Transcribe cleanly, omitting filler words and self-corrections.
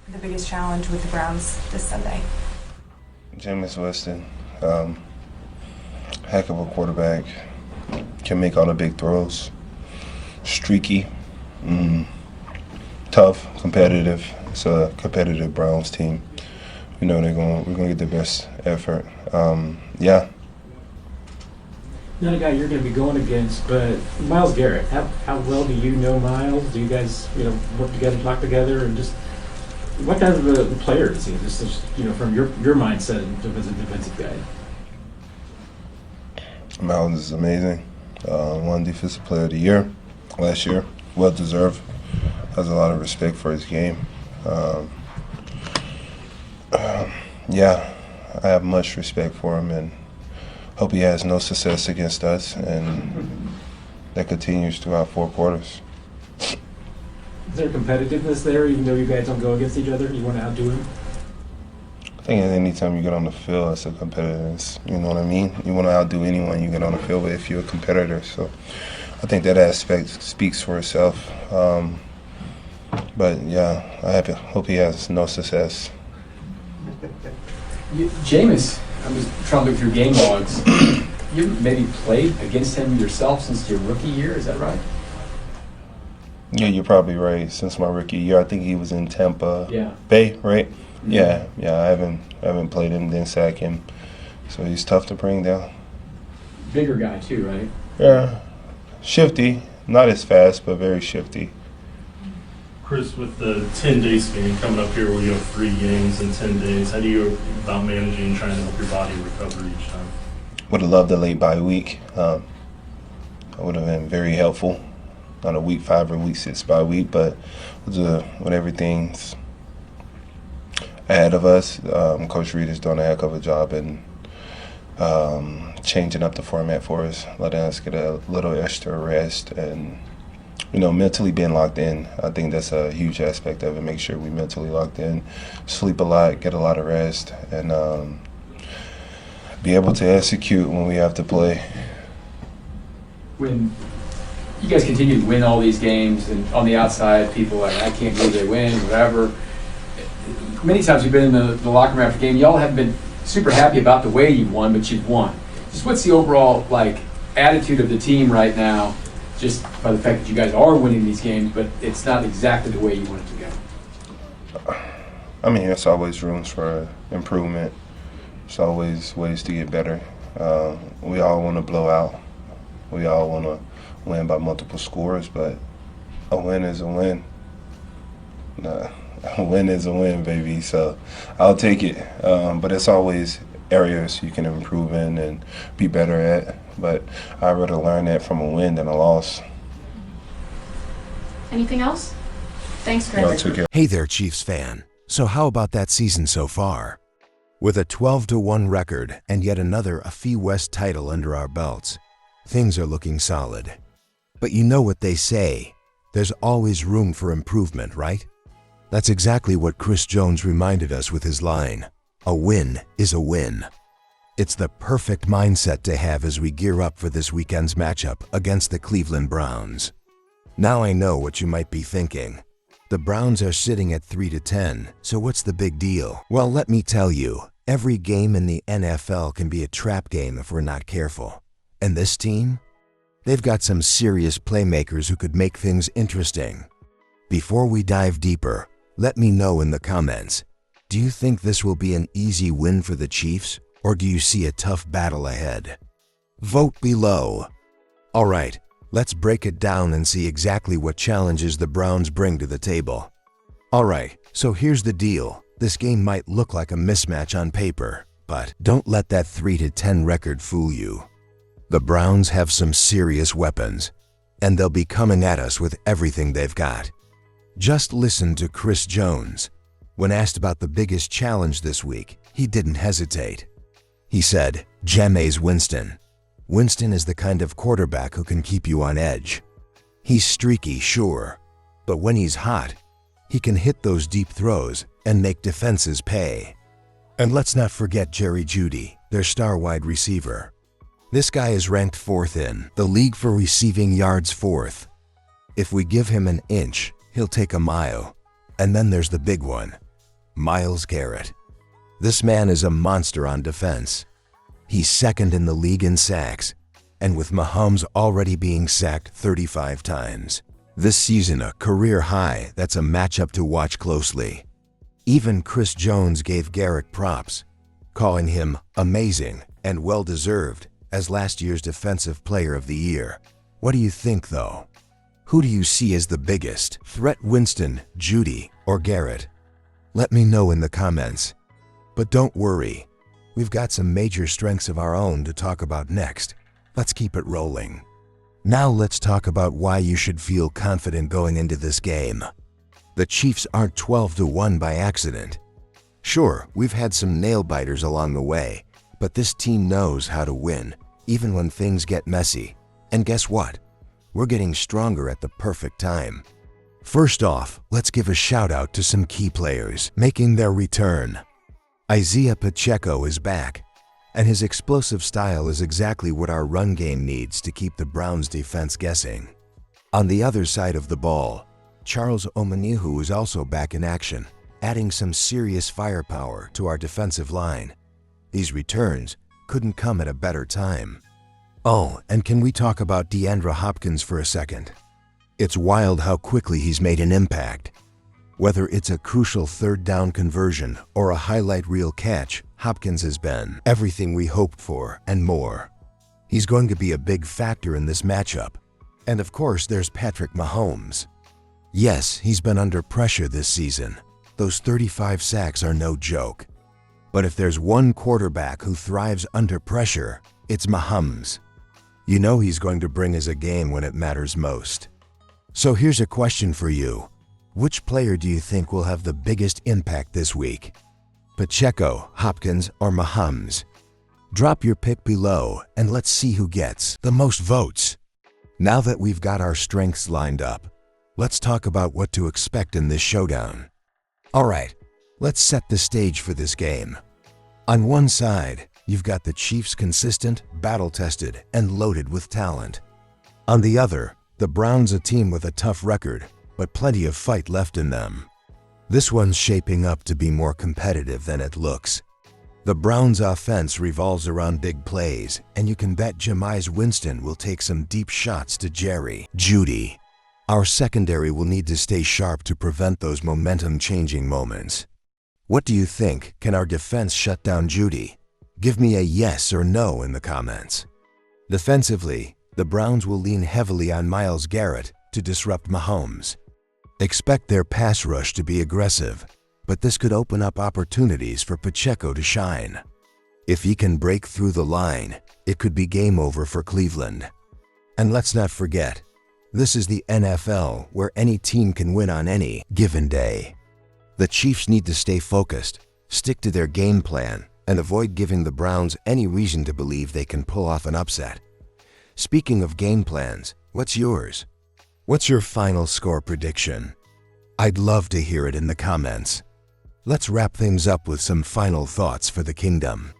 the biggest challenge with the Browns this Sunday? Jameis Winston, heck of a quarterback, can make all the big throws, streaky, tough, competitive. It's a competitive Browns team. We know we're gonna get the best effort. Yeah. Not a guy you're going to be going against, but Myles Garrett. How well do you know Myles? Do you guys work together, talk together, and just what kind of a player is he? Just from your mindset as a defensive guy. Myles is amazing. Won Defensive Player of the Year last year. Well deserved. Has a lot of respect for his game. Yeah, I have much respect for him and hope he has no success against us, and that continues throughout 4 quarters. Is there competitiveness there, even though you guys don't go against each other? You want to outdo him? I think anytime you get on the field, it's a competitiveness. You know what I mean? You want to outdo anyone you get on the field with if you're a competitor. So I think that aspect speaks for itself. But yeah, hope he has no success. Jameis, I was trying to look through game logs. You maybe played against him yourself since your rookie year, is that right? Yeah, you're probably right. Since my rookie year, I think he was in Tampa Bay, right? Mm-hmm. Yeah. I haven't played him, didn't sack him, so he's tough to bring down. Bigger guy too, right? Yeah, shifty, not as fast, but very shifty. Chris, with the 10-day span coming up here where you have 3 games in 10 days, how do you go about managing and trying to help your body recover each time? Would have loved a late bye week. That would have been very helpful on a week 5 or week 6 bye week, but with everything's ahead of us, Coach Reed is doing a heck of a job in changing up the format for us, letting us get a little extra rest and mentally being locked in. I think that's a huge aspect of it. Make sure we mentally locked in, sleep a lot, get a lot of rest, and be able to execute when we have to play. When you guys continue to win all these games, and on the outside, people are like, I can't believe they win, whatever. Many times you've been in the locker room after game. Y'all haven't been super happy about the way you've won, but you've won. Just what's the overall attitude of the team right now? Just by the fact that you guys are winning these games, but it's not exactly the way you want it to go. I mean, there's always rooms for improvement. There's always ways to get better. We all want to blow out. We all want to win by multiple scores, but a win is a win. A win is a win, baby. So I'll take it. But it's always areas you can improve in and be better at. But I'd rather learn that from a win than a loss. Anything else? Thanks, Chris. No, it's okay. Hey there, Chiefs fan. So how about that season so far? With a 12-1 record and yet another AFC West title under our belts, things are looking solid. But you know what they say, there's always room for improvement, right? That's exactly what Chris Jones reminded us with his line, a win is a win. It's the perfect mindset to have as we gear up for this weekend's matchup against the Cleveland Browns. Now I know what you might be thinking. The Browns are sitting at 3-10, so what's the big deal? Well, let me tell you, every game in the NFL can be a trap game if we're not careful. And this team? They've got some serious playmakers who could make things interesting. Before we dive deeper, let me know in the comments. Do you think this will be an easy win for the Chiefs, or do you see a tough battle ahead? Vote below. All right, let's break it down and see exactly what challenges the Browns bring to the table. All right, so here's the deal. This game might look like a mismatch on paper, but don't let that 3-10 record fool you. The Browns have some serious weapons, and they'll be coming at us with everything they've got. Just listen to Chris Jones. When asked about the biggest challenge this week, he didn't hesitate. He said, Jameis Winston. Winston is the kind of quarterback who can keep you on edge. He's streaky, sure, but when he's hot, he can hit those deep throws and make defenses pay. And let's not forget Jerry Jeudy, their star wide receiver. This guy is ranked 4th in the league for receiving yards 4th. If we give him an inch, he'll take a mile. And then there's the big one, Myles Garrett. This man is a monster on defense. He's second in the league in sacks, and with Mahomes already being sacked 35 times. This season a career high that's a matchup to watch closely. Even Chris Jones gave Garrett props, calling him amazing and well-deserved as last year's Defensive Player of the Year. What do you think though? Who do you see as the biggest threat, Winston, Jeudy, or Garrett? Let me know in the comments. But don't worry, we've got some major strengths of our own to talk about next. Let's keep it rolling. Now let's talk about why you should feel confident going into this game. The Chiefs aren't 12-1 by accident. Sure, we've had some nail-biters along the way, but this team knows how to win, even when things get messy. And guess what? We're getting stronger at the perfect time. First off, let's give a shout out to some key players making their return. Isaiah Pacheco is back, and his explosive style is exactly what our run game needs to keep the Browns' defense guessing. On the other side of the ball, Charles Omenihu is also back in action, adding some serious firepower to our defensive line. These returns couldn't come at a better time. Oh, and can we talk about DeAndre Hopkins for a second? It's wild how quickly he's made an impact. Whether it's a crucial third down conversion or a highlight reel catch, Hopkins has been everything we hoped for and more. He's going to be a big factor in this matchup. And of course, there's Patrick Mahomes. Yes, he's been under pressure this season. Those 35 sacks are no joke. But if there's one quarterback who thrives under pressure, it's Mahomes. You know he's going to bring us a game when it matters most. So here's a question for you. Which player do you think will have the biggest impact this week? Pacheco, Hopkins, or Mahomes? Drop your pick below and let's see who gets the most votes. Now that we've got our strengths lined up, let's talk about what to expect in this showdown. Alright, let's set the stage for this game. On one side, you've got the Chiefs, consistent, battle-tested, and loaded with talent. On the other, the Browns, a team with a tough record, but plenty of fight left in them. This one's shaping up to be more competitive than it looks. The Browns' offense revolves around big plays, and you can bet Jameis Winston will take some deep shots to Jerry Jeudy. Our secondary will need to stay sharp to prevent those momentum-changing moments. What do you think? Can our defense shut down Jeudy? Give me a yes or no in the comments. Defensively, the Browns will lean heavily on Myles Garrett to disrupt Mahomes. Expect their pass rush to be aggressive, but this could open up opportunities for Pacheco to shine. If he can break through the line, it could be game over for Cleveland. And let's not forget, this is the NFL where any team can win on any given day. The Chiefs need to stay focused, stick to their game plan, and avoid giving the Browns any reason to believe they can pull off an upset. Speaking of game plans, what's yours? What's your final score prediction? I'd love to hear it in the comments. Let's wrap things up with some final thoughts for the Kingdom.